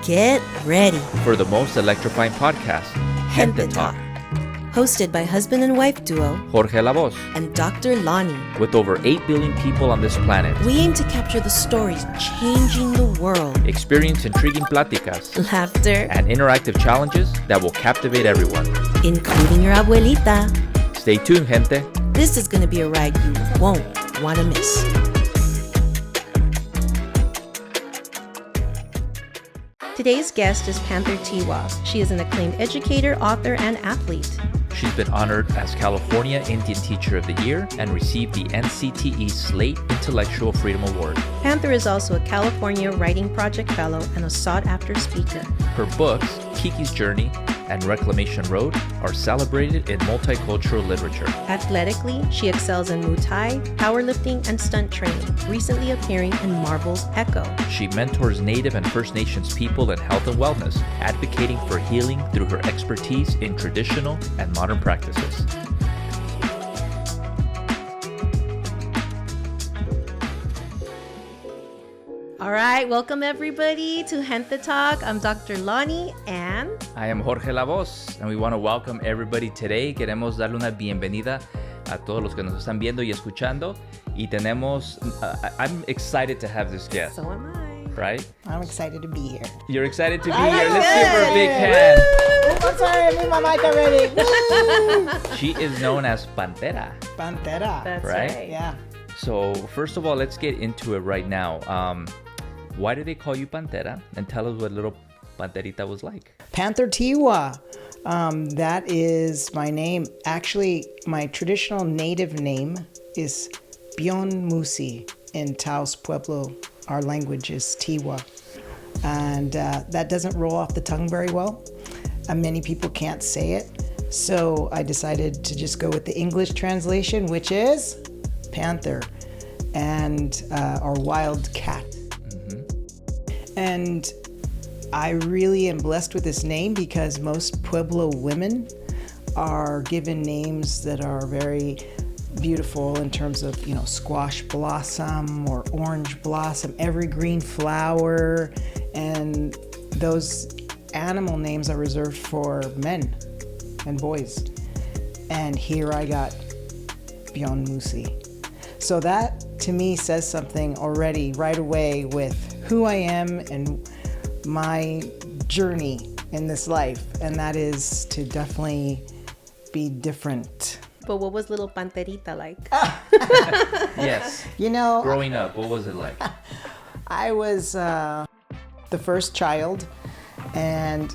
Get ready for the most electrifying podcast, Panther Talk. Hosted by husband and wife duo Jorge La Voz and Dr. Lonnie. With over 8 billion people on this planet, We aim to capture the stories changing the world, experience intriguing pláticas, laughter, and interactive challenges that will captivate everyone, including your abuelita. Stay tuned, gente. This is going to be a ride you won't want to miss. Today's guest is Panther Tiwa. She is an acclaimed educator, author, and athlete. She's been honored as California Indian Teacher of the Year and received the NCTE Slate Intellectual Freedom Award. Panther is also a California Writing Project Fellow and a sought-after speaker. Her books, Kiki's Journey and Reclamation Road, are celebrated in multicultural literature. Athletically, she excels in Muay Thai, powerlifting, and stunt training, recently appearing in Marvel's Echo. She mentors Native and First Nations people in health and wellness, advocating for healing through her expertise in traditional and modern practices. All right, welcome everybody to Panther Talk. I'm Dr. Lonnie and I am Jorge La Voz, and we want to welcome everybody today. Queremos darle una bienvenida a todos los que nos están viendo y escuchando. Y tenemos, I'm excited to have this guest. so am I. Right? I'm excited to be here. You're excited to be here. Let's give her a big hand. I'm sorry, I need my mic already. Woo! She is known as Pantera, Pantera. That's Right? right. Yeah. So first of all, let's get into it right now. Why do they call you Pantera? And tell us what little Panterita was like. Panther Tiwa. That is my name. Actually, my traditional native name is Bion Musi in Taos Pueblo. Our language is Tiwa. And that doesn't roll off the tongue very well. Many people can't say it. So I decided to just go with the English translation, which is Panther and or wild cat. And I really am blessed with this name because most Pueblo women are given names that are very beautiful in terms of, you know, squash blossom or orange blossom, evergreen flower, and those animal names are reserved for men and boys. And here I got Bion Musi. So that to me says something already right away with who I am and my journey in this life, and that is to definitely be different. But what was little Panterita like? Yes. You know, Growing up, what was it like? I was the first child, and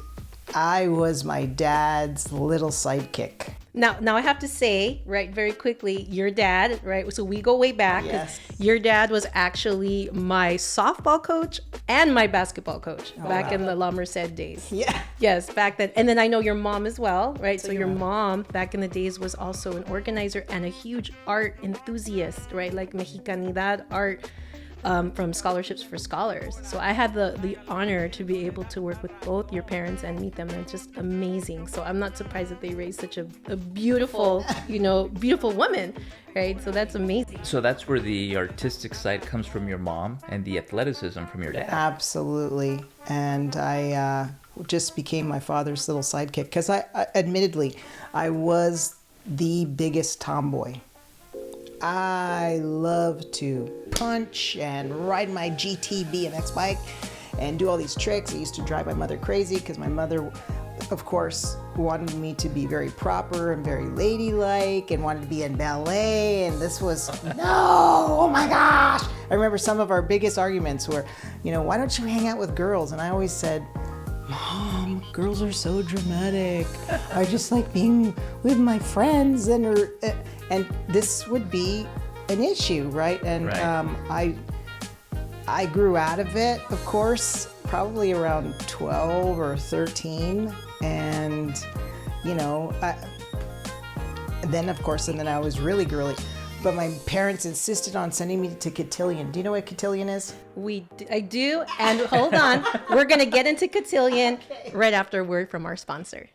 I was my dad's little sidekick. Now I have to say, right, very quickly, your dad, right? So we go way back. 'Cause Yes. Your dad was actually my softball coach and my basketball coach back in the La Merced days. Yeah. Yes, back then. And then I know your mom as well, right? So your mom back in the days was also an organizer and a huge art enthusiast, right? Like Mexicanidad art. From Scholarships for Scholars. So I had the honor to be able to work with both your parents and meet them. They're just amazing. So I'm not surprised that they raised such a beautiful, beautiful woman, right? So that's amazing. So that's where the artistic side comes from your mom and the athleticism from your dad. Absolutely. And I just became my father's little sidekick because admittedly, I was the biggest tomboy. I love to punch and ride my GT BMX bike and do all these tricks. I used to drive my mother crazy because my mother, of course, wanted me to be very proper and very ladylike and wanted to be in ballet. And this was, no, oh my gosh. I remember some of our biggest arguments were, why don't you hang out with girls? And I always said, Mom, girls are so dramatic. I just like being with my friends, and this would be an issue, right? And Right. I grew out of it, of course, probably around 12 or 13, and then I was really girly. But my parents insisted on sending me to cotillion. Do you know what cotillion is? I do. And hold on, we're going to get into cotillion right after a word from our sponsor.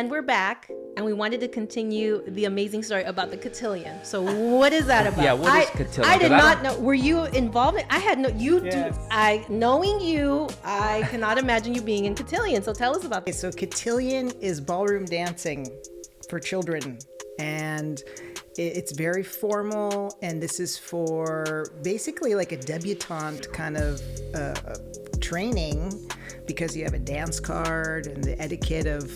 And we're back, and we wanted to continue the amazing story about the cotillion. So what is that about? Yeah, what is cotillion? I did not know. Were you involved? I had no. You Yes. do. Knowing you, I cannot imagine you being in cotillion. So tell us about this. So cotillion is ballroom dancing for children, and it's very formal, and this is for basically like a debutante kind of training, because you have a dance card and the etiquette of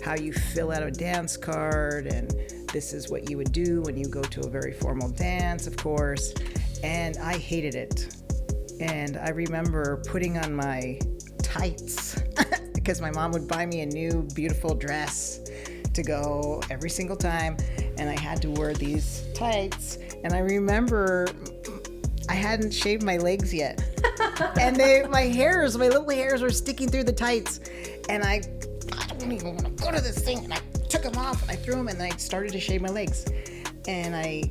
how you fill out a dance card, and this is what you would do when you go to a very formal dance, of course. And I hated it. And I remember putting on my tights because my mom would buy me a new beautiful dress to go every single time, and I had to wear these tights. And I remember I hadn't shaved my legs yet. And my little hairs were sticking through the tights. And I don't even want to go to this thing. And I took them off and I threw them, and I started to shave my legs. And I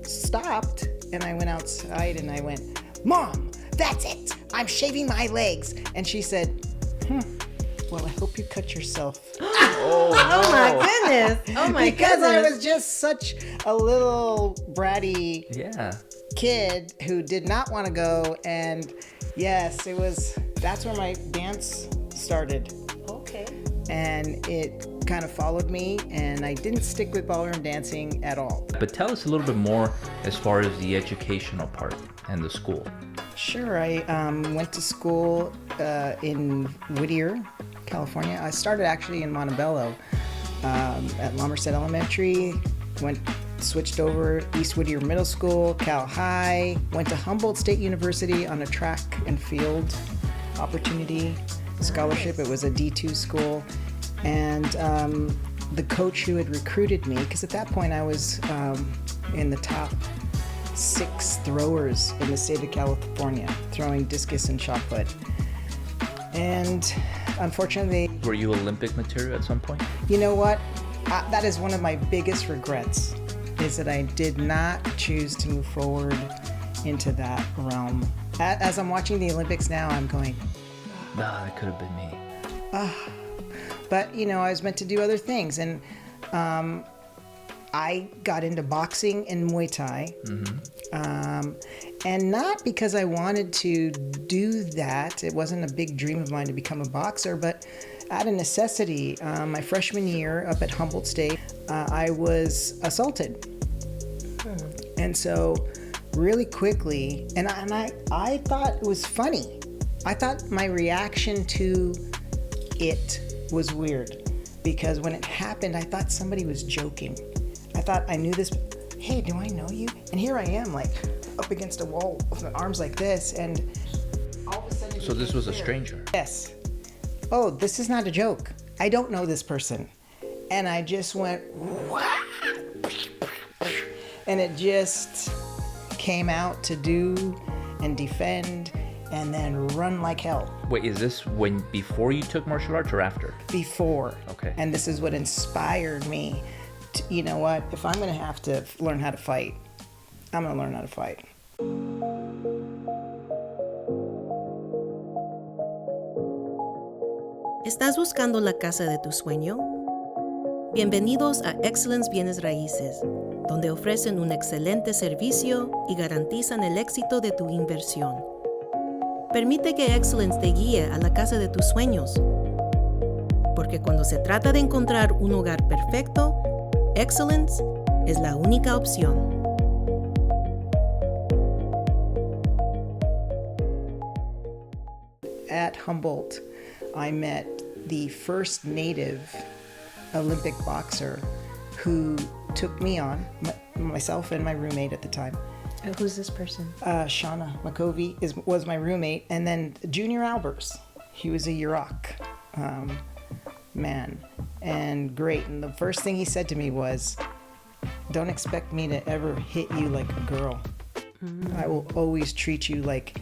stopped, and I went outside and I went, "Mom, that's it. I'm shaving my legs." And she said, "Well, I hope you cut yourself." Oh my goodness. Oh my because goodness. I was just such a little bratty kid who did not want to go. And yes, that's where my dance started. Okay. And it kind of followed me, and I didn't stick with ballroom dancing at all. But tell us a little bit more as far as the educational part and the school. Sure. I went to school in Whittier, California. I started actually in Montebello at Somerset Elementary, switched over East Whittier Middle School, Cal High, went to Humboldt State University on a track and field opportunity scholarship. It was a D2 school. And the coach who had recruited me, because at that point I was in the top 6 throwers in the state of California, throwing discus and shot put. And unfortunately... Were you Olympic material at some point? You know what? That is one of my biggest regrets, is that I did not choose to move forward into that realm. As I'm watching the Olympics now, I'm going, No, that could have been me. But, I was meant to do other things. And I got into boxing and Muay Thai. And not because I wanted to do that. It wasn't a big dream of mine to become a boxer, but out of necessity. My freshman year up at Humboldt State, I was assaulted. And so really quickly, and I thought it was funny. I thought my reaction to it was weird, because when it happened, I thought somebody was joking. I thought I knew this. Hey, do I know you? And here I am, like up against a wall with my arms like this, and all of a sudden. So this was a stranger? Yes. Oh, this is not a joke. I don't know this person. And I just went, "What?" And it just came out to do and defend and then run like hell. Wait, is this before you took martial arts or after? Before. Okay. And this is what inspired me to, you know what, if I'm going to have to learn how to fight, I'm going to learn how to fight. ¿Estás buscando la casa de tu sueño? Bienvenidos a Excellence Bienes Raíces, donde ofrecen un excelente servicio y garantizan el éxito de tu inversión. Permite que Excellence te guíe a la casa de tus sueños. Porque cuando se trata de encontrar un hogar perfecto, Excellence es la única opción. At Humboldt, I met the first native Olympic boxer who took me on, myself and my roommate at the time. Who's this person? Shauna McCovey was my roommate, and then Junior Albers. He was a Yurok man, and great. And the first thing he said to me was, "Don't expect me to ever hit you like a girl. I will always treat you like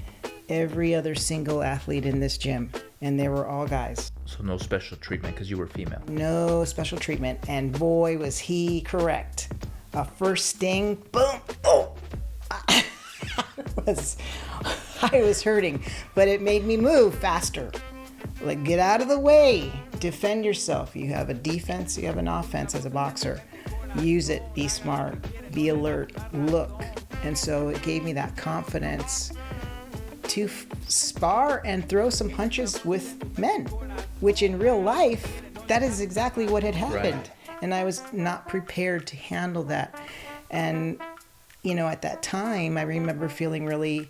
every other single athlete in this gym." And they were all guys. So no special treatment because you were female? No special treatment. And boy, was he correct. A first sting, boom, oh! I was hurting, but it made me move faster. Like, get out of the way. defend yourself. You have a defense, you have an offense as a boxer. Use it, be smart, be alert, look. And so it gave me that confidence to spar and throw some punches with men, which in real life, that is exactly what had happened. Right. And I was not prepared to handle that. And, you know, at that time, I remember feeling really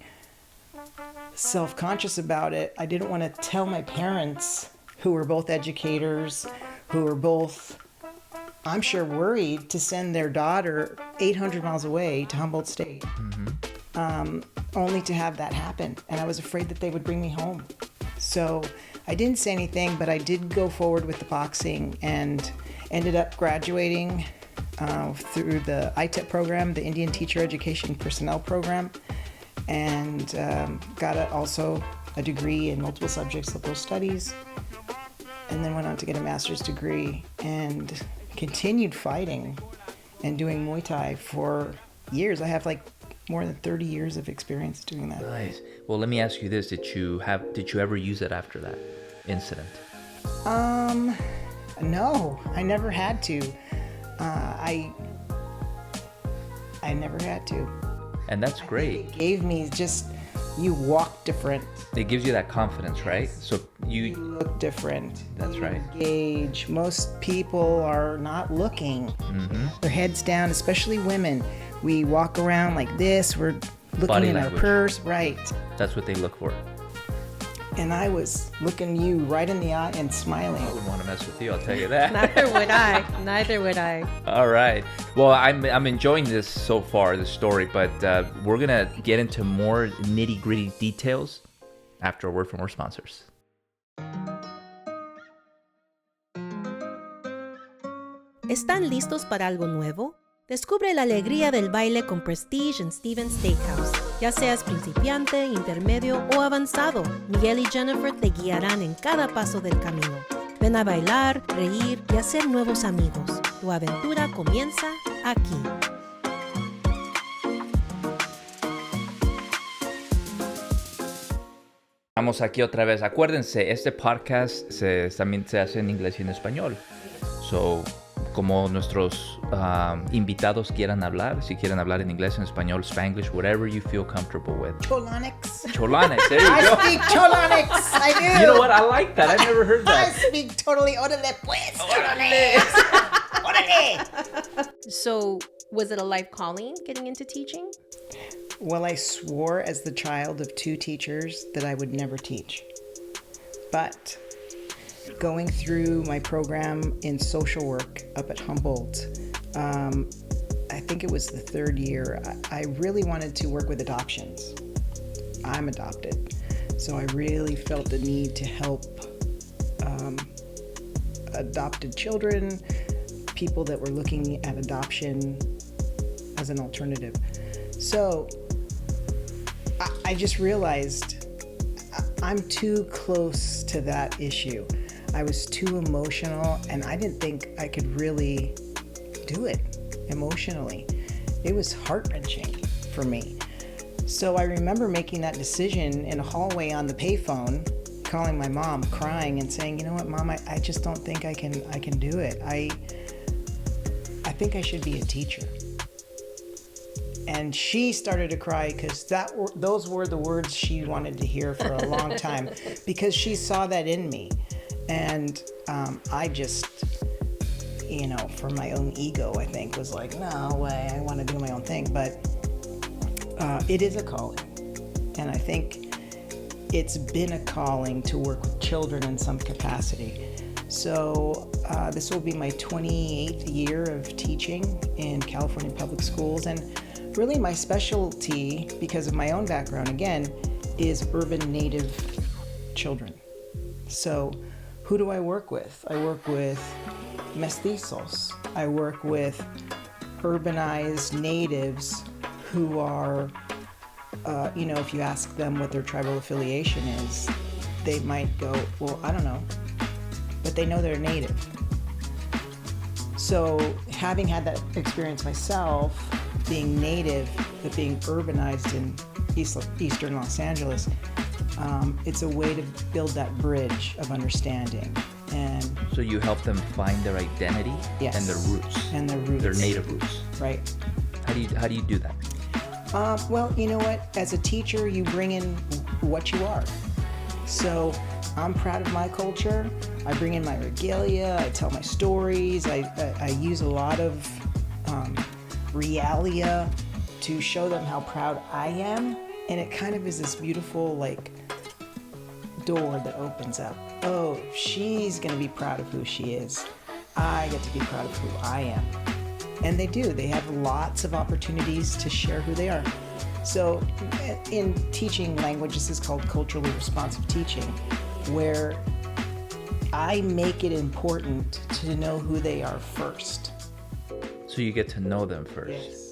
self-conscious about it. I didn't want to tell my parents, who were both educators, who were both, I'm sure, worried to send their daughter 800 miles away to Humboldt State, only to have that happen. And I was afraid that they would bring me home. So I didn't say anything, but I did go forward with the boxing and ended up graduating through the ITEP program, the Indian Teacher Education Personnel Program, and got also a degree in multiple subjects, liberal studies, and then went on to get a master's degree and continued fighting and doing Muay Thai for years. I have like more than 30 years of experience doing that. Nice. Well, let me ask you this: Did you ever use it after that incident? No, I never had to. I never had to. And that's great. It gave me just, you walk different. It gives you that confidence, right? So You look different. That's right. Engage. Most people are not looking. Their heads down, especially women. We walk around like this. We're looking Body in language. our purse. Right. That's what they look for. And I was looking you right in the eye and smiling. I wouldn't want to mess with you, I'll tell you that. Neither would I. Neither would I. All right. Well, I'm enjoying this so far, this story, but we're going to get into more nitty-gritty details after a word from our sponsors. ¿Están listos para algo nuevo? Descubre la alegría del baile con Prestige en Steven's Steakhouse. Ya seas principiante, intermedio o avanzado, Miguel y Jennifer te guiarán en cada paso del camino. Ven a bailar, reír y hacer nuevos amigos. Tu aventura comienza aquí. Vamos aquí otra vez. Acuérdense, este podcast también se hace en inglés y en español. So, como nuestros invitados quieran hablar, si quieren hablar en inglés, en español, Spanglish, whatever you feel comfortable with. Cholonics. Cholonics, there you I go. speak Cholonics. I do. You know what? I like that. I've never heard I that. speak totally. Órale pues. Cholonics. Órale. So, was it a life calling getting into teaching? Well, I swore as the child of two teachers that I would never teach. But going through my program in social work up at Humboldt, I think it was the third year, I really wanted to work with adoptions. I'm adopted. So I really felt the need to help adopted children, people that were looking at adoption as an alternative. So I just realized I'm too close to that issue. I was too emotional, and I didn't think I could really do it emotionally. It was heart-wrenching for me. So I remember making that decision in a hallway on the payphone, calling my mom, crying and saying, you know what, Mom, I just don't think I can do it. I think I should be a teacher. And she started to cry because those were the words she wanted to hear for a long time, because she saw that in me. And I just, you know, for my own ego, I think, was like, no way, I want to do my own thing. But it is a calling. And I think it's been a calling to work with children in some capacity. So this will be my 28th year of teaching in California public schools. And really my specialty, because of my own background, again, is urban native children. So who do I work with? I work with mestizos. I work with urbanized natives who are, you know, if you ask them what their tribal affiliation is, they might go, well, I don't know, but they know they're native. So having had that experience myself, being native, but being urbanized in eastern Los Angeles, it's a way to build that bridge of understanding And So you help them find their identity Yes. and their roots. and their roots. Their native roots. Right. How do you do that? Well, you know what? As a teacher, you bring in what you are. So I'm proud of my culture. I bring in my regalia. I tell my stories. I use a lot of realia to show them how proud I am. And it kind of is this beautiful, like, door that opens up. Oh, she's going to be proud of who she is. I get to be proud of who I am. And they do. They have lots of opportunities to share who they are. So in teaching language, this is called culturally responsive teaching, where I make it important to know who they are first. So you get to know them first. Yes.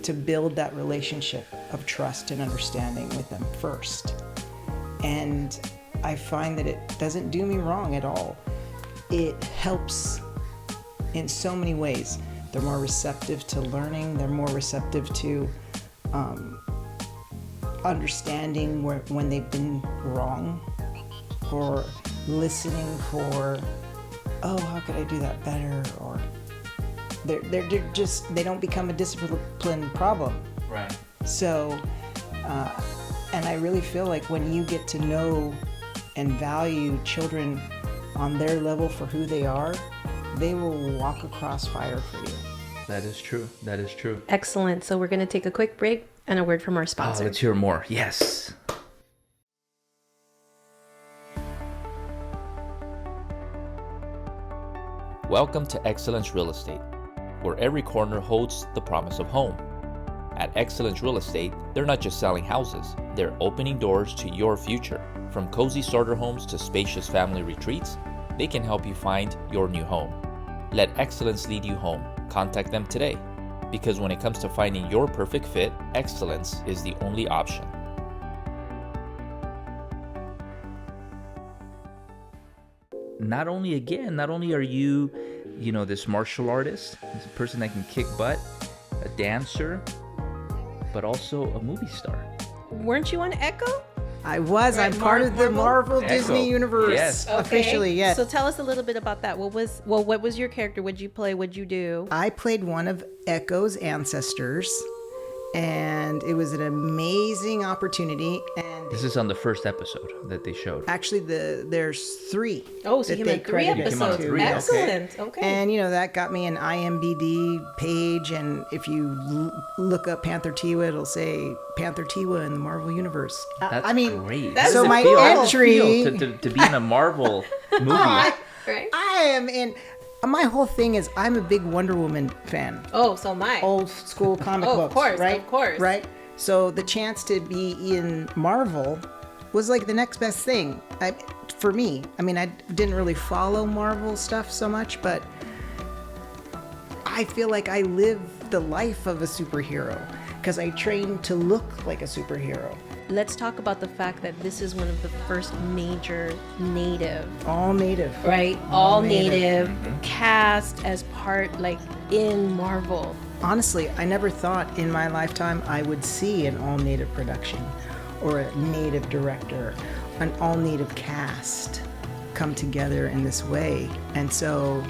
To build that relationship of trust and understanding with them first. And I find that it doesn't do me wrong at all. It helps in so many ways. They're more receptive to learning. They're more receptive to understanding when they've been wrong, or listening for, oh, how could I do that better? Or they're just, they don't become a discipline problem. Right. So, and I really feel like when you get to know and value children on their level for who they are, they will walk across fire for you. That is true. That is true. Excellent. So we're going to take a quick break and a word from our Oh, sponsor. let's hear more. Yes. Welcome to Excellence Real Estate, where every corner holds the promise of home. At Excellence Real Estate, they're not just selling houses, they're opening doors to your future. From cozy starter homes to spacious family retreats, they can help you find your new home. Let excellence lead you home. Contact them today, because when it comes to finding your perfect fit, excellence is the only option. Not only are you, this martial artist, this person that can kick butt, a dancer, but also a movie star. Weren't you on Echo? I was. Right, I'm part of the Marvel Echo. Disney universe. Yes. Officially, yes. So tell us a little bit about that. What was your character? What'd you play? What'd you do? I played one of Echo's ancestors, and it was an amazing opportunity. And This is on the first episode that they showed. actually, there's 3. Oh, so that you they meant 3 credited came out episodes. of 3, okay. Excellent. Okay. And that got me an IMDb page, and if you look up Panther Tiwa, it'll say Panther Tiwa in the Marvel Universe. That's I mean, great. That's so a my feel. entry, to be in a Marvel movie. Right. I am in. My whole thing is I'm a big Wonder Woman fan. Oh, so my. Old school comic Oh, books, of course, right? of course. Right? So the chance to be in Marvel was like the next best thing for me. I mean, I didn't really follow Marvel stuff so much, but I feel like I live the life of a superhero because I trained to look like a superhero. Let's talk about the fact that this is one of the first major native, All native. right? All native. native cast as part, like, in Marvel. Honestly, I never thought in my lifetime I would see an all-native production or a native director, an all-native cast come together in this way. And so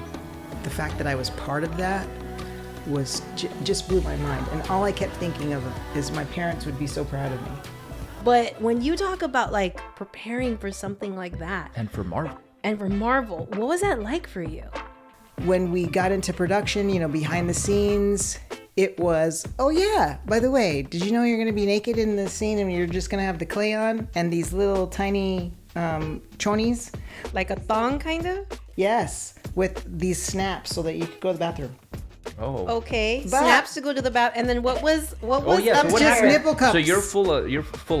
the fact that I was part of that was just blew my mind. And all I kept thinking of is my parents would be so proud of me. But when you talk about, like, preparing for something like that, And for Marvel. and for Marvel, what was that like for you? When we got into production, behind the scenes, it was, oh yeah, by the way, did you know you're going to be naked in the scene and you're just going to have the clay on and these little tiny chonies? Like a thong, kind of? Yes, with these snaps so that you could go to the bathroom. Oh. Okay. But- Snaps to go to the bath. And then what was yeah. up So what to Just happened? nipple cups. So you're full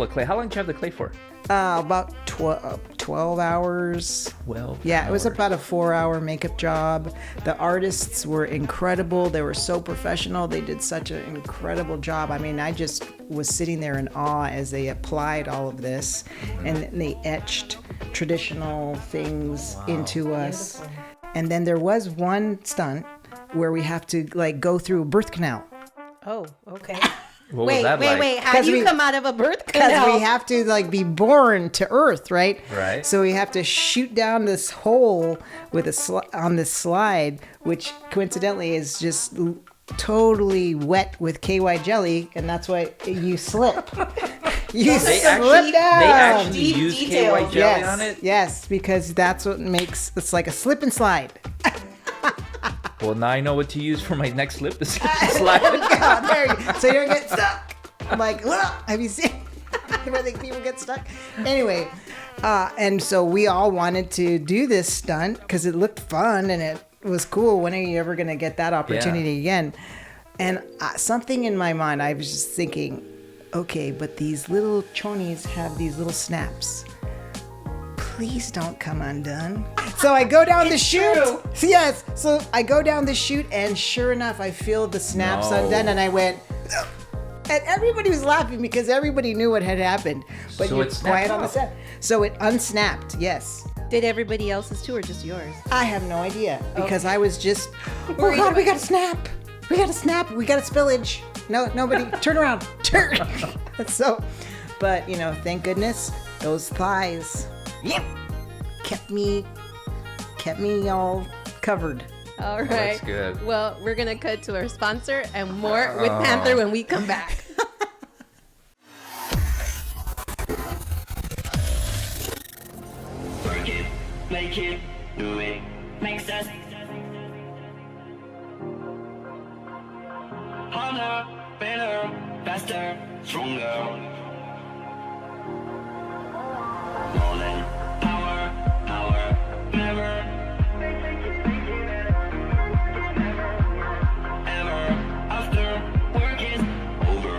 of clay. How long did you have the clay for? About 12 hours. 12. Yeah, it was hours. about a 4-hour makeup job. The artists were incredible. They were so professional. They did such an incredible job. I mean, I just was sitting there in awe as they applied all of this, and they etched traditional things into us. Beautiful. And then there was one stunt where we have to go through a birth canal. Oh, okay. What was that like? Wait. How do you come out of a birth Because canal? we have to like be born to Earth, right? Right. So we have to shoot down this hole with on this slide, which coincidentally is just totally wet with KY jelly, and that's why you slip. You slip down. They actually Deep use details. KY jelly on it? Yes, because that's what makes it's like a slip and slide. Well, now I know what to use for my next slip to slide. Yeah, there you, so you don't get stuck. I'm like, well, have you seen where the people get stuck? Anyway, and so we all wanted to do this stunt because it looked fun and it was cool. When are you ever going to get that opportunity again? And something in my mind, I was just thinking, okay, but these little chonies have these little snaps. Please don't come undone. So I go down the chute. true. Yes. So I go down the chute, and sure enough, I feel the snaps No. undone, and I went. And everybody was laughing because everybody knew what had happened. But So you're it snapped quiet on the off. set. So it unsnapped. Yes. Did everybody else's too or just yours? I have no idea because I was just. Oh God, we got to snap. We got to snap. We got a spillage. No, nobody. Turn around. Turn. So, but thank goodness those thighs. Yep. Kept me all covered. All right. That's good. Well, we're going to cut to our sponsor and more with Panther when we come back. Work it, make it, do it, makes us harder, better, faster, stronger. More than power, never, ever, after work is over.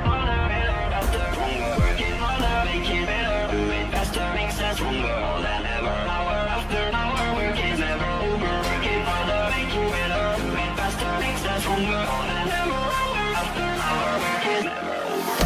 Harder, better, faster, stronger. Work it harder, make it better, do it faster, makes us stronger. More than ever, hour after hour, work is never over. Work it harder, make it better, do it faster, makes us stronger. More than ever, hour after hour, work is never over.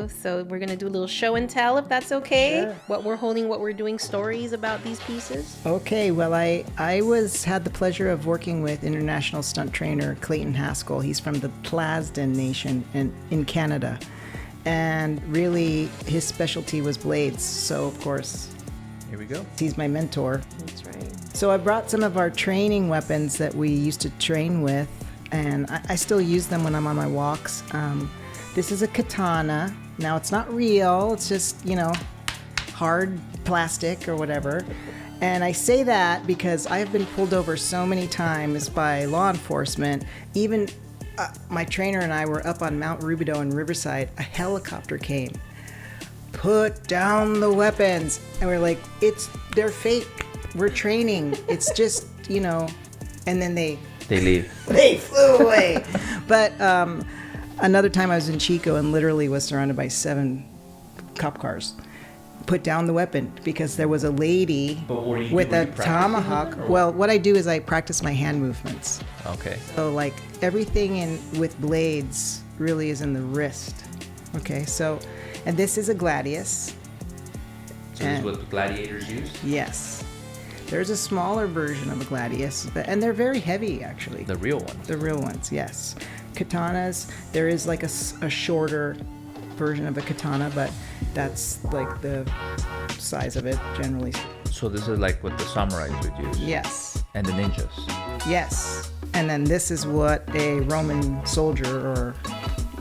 So we're going to do a little show and tell, if that's okay. Sure. What we're holding, what we're doing, stories about these pieces. Okay, well, I had the pleasure of working with international stunt trainer Clayton Haskell. He's from the Plasden Nation in Canada, and really his specialty was blades. So of course, Here we go. he's my mentor. That's right. So I brought some of our training weapons that we used to train with, and I still use them when I'm on my walks. This is a katana. Now it's not real. It's just hard plastic or whatever. And I say that because I have been pulled over so many times by law enforcement. Even my trainer and I were up on Mount Rubidoux in Riverside. A helicopter came. Put down the weapons. And we're like, they're fake. We're training. It's just, and then they leave. they flew away. But another time I was in Chico and literally was surrounded by 7 cop cars. Put down the weapon because there was a lady with a tomahawk. Well, what I do is I practice my hand movements. Okay. So like everything with blades really is in the wrist. Okay, so, and this is a gladius. So this is what gladiators use? Yes. There's a smaller version of a gladius, and they're very heavy actually. The real ones. The real ones, yes. Katanas, there is like a shorter version of a katana, but that's like the size of it generally. So this is like what the samurais would use? Yes, And the ninjas? yes. And then this is what a Roman soldier or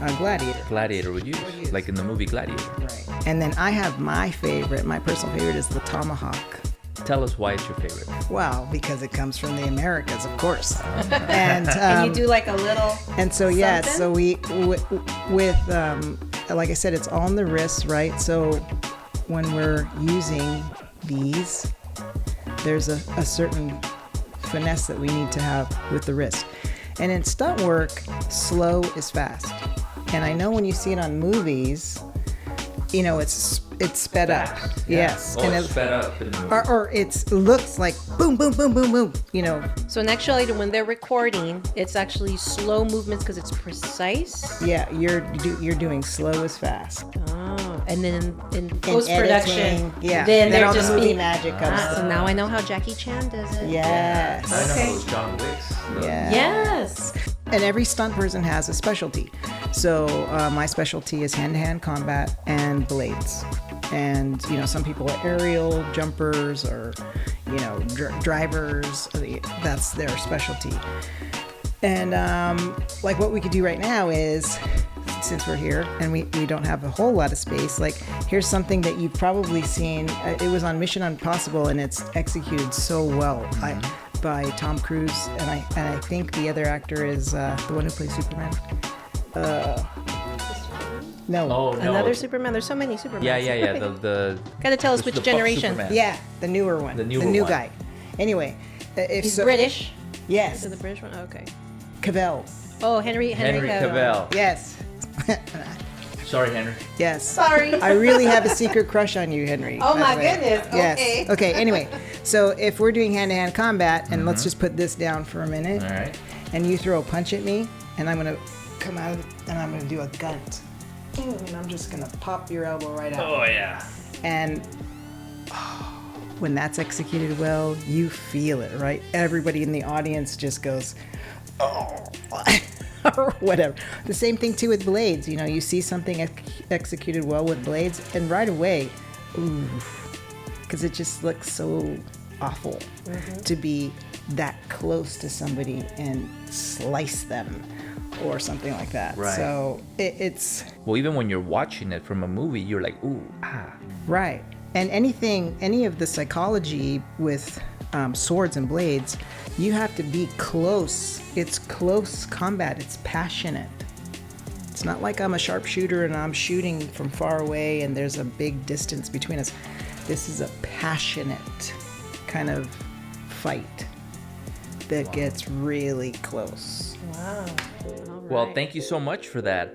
a gladiator. Gladiator would use, like in the movie Gladiator. Right. And then I have my favorite, my personal favorite is the tomahawk. Tell us why it's your favorite. Well, because it comes from the Americas, of course. And And you do like a little. And so yeah, something? so we with like I said, it's all on the wrist, right? So when we're using these, there's a certain finesse that we need to have with the wrist. And in stunt work, slow is fast. And I know when you see it on movies, it's sped up. Yes. Oh, And it's sped up. In the movie. or it looks like boom, boom, boom, boom, boom. So in actuality, when they're recording, it's actually slow movements because it's precise. Yeah, you're doing slow as fast. Oh, and then in post-production, editing, yeah. then they're all the just movie being... magic comes So through. now I know how Jackie Chan does it. Yes. I know Okay. those John Wicks. Yeah. Yes. And every stunt person has a specialty. So my specialty is hand-to-hand combat and blades. And, you know, some people are aerial jumpers or, you know, drivers. That's their specialty. And like what we could do right now is, since we're here and we don't have a whole lot of space, like here's something that you've probably seen. It was on Mission Impossible and it's executed so well by Tom Cruise. And I think the other actor is the one who plays Superman. No. Oh, no. Another Superman. There's so many Supermans. Yeah. The Gotta tell us the which buff generation. Superman. Yeah, the newer one. The newer new one. guy. Anyway, if He's so, British. Yes. Is it the British one? Okay. Cavell. Oh, Henry Cavill. Yes. Sorry, Henry. Yes. Sorry. I really have a secret crush on you, Henry. Oh, my by the way. goodness. Yes. Okay. Okay. Anyway, so if we're doing hand-to-hand combat, and let's just put this down for a minute, All right. and you throw a punch at me, and I'm gonna come out and I'm gonna do a gunt, and I'm just gonna pop your elbow right out. Oh, yeah. And when that's executed well, you feel it, right? Everybody in the audience just goes, oh, or whatever. The same thing too with blades. You know, you see something executed well with blades, and right away, ooh, because it just looks so awful to be that close to somebody and slice them or something like that. Right. So it's Well, even when you're watching it from a movie, you're like, ooh, ah. right. And any of the psychology with swords and blades, you have to be close. It's close combat. It's passionate. It's not like I'm a sharpshooter and I'm shooting from far away and there's a big distance between us. This is a passionate kind of fight that gets really close. Wow. Well, thank you so much for that.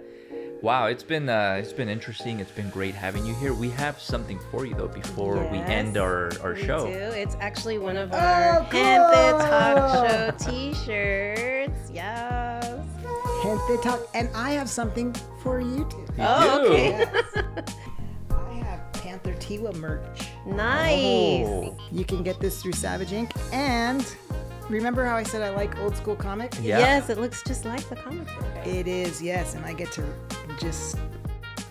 Wow, it's been interesting. It's been great having you here. We have something for you though before we end our We show. do. It's actually one of our Panther Talk Show t-shirts. Yes. Gente talk, and I have something for you too. Oh, do. okay. I have Panther Tiwa merch. Nice. Oh. You can get this through Savage Ink. And remember how I said I like old school comics? Yeah. Yes, it looks just like the comic book. It is, yes. And I get to just,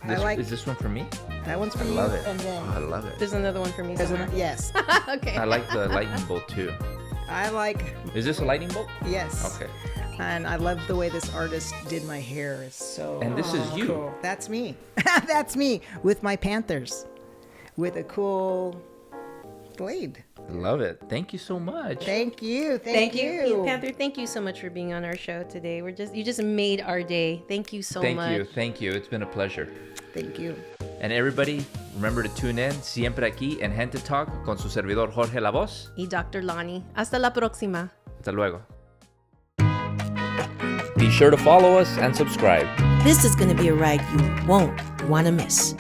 Is this one for me? that one's for I you. love it. And then, Oh, I love it. There's another one for me there's somewhere. yes. Okay. I like the lightning bolt too. I like, Is this a lightning bolt? yes. Okay. And I love the way this artist did my hair. It's so And this is you. cool. That's me. That's me with my Panthers. With a cool blade. I love it. Thank you so much. Thank you. Thank you, Panther. Thank you so much for being on our show today. You just made our day. Thank you so much. Thank you. It's been a pleasure. Thank you. And everybody, remember to tune in siempre aquí en Gente Talk con su servidor Jorge La Voz. Y Dr. Lonnie. Hasta la próxima. Hasta luego. Be sure to follow us and subscribe. This is going to be a ride you won't want to miss.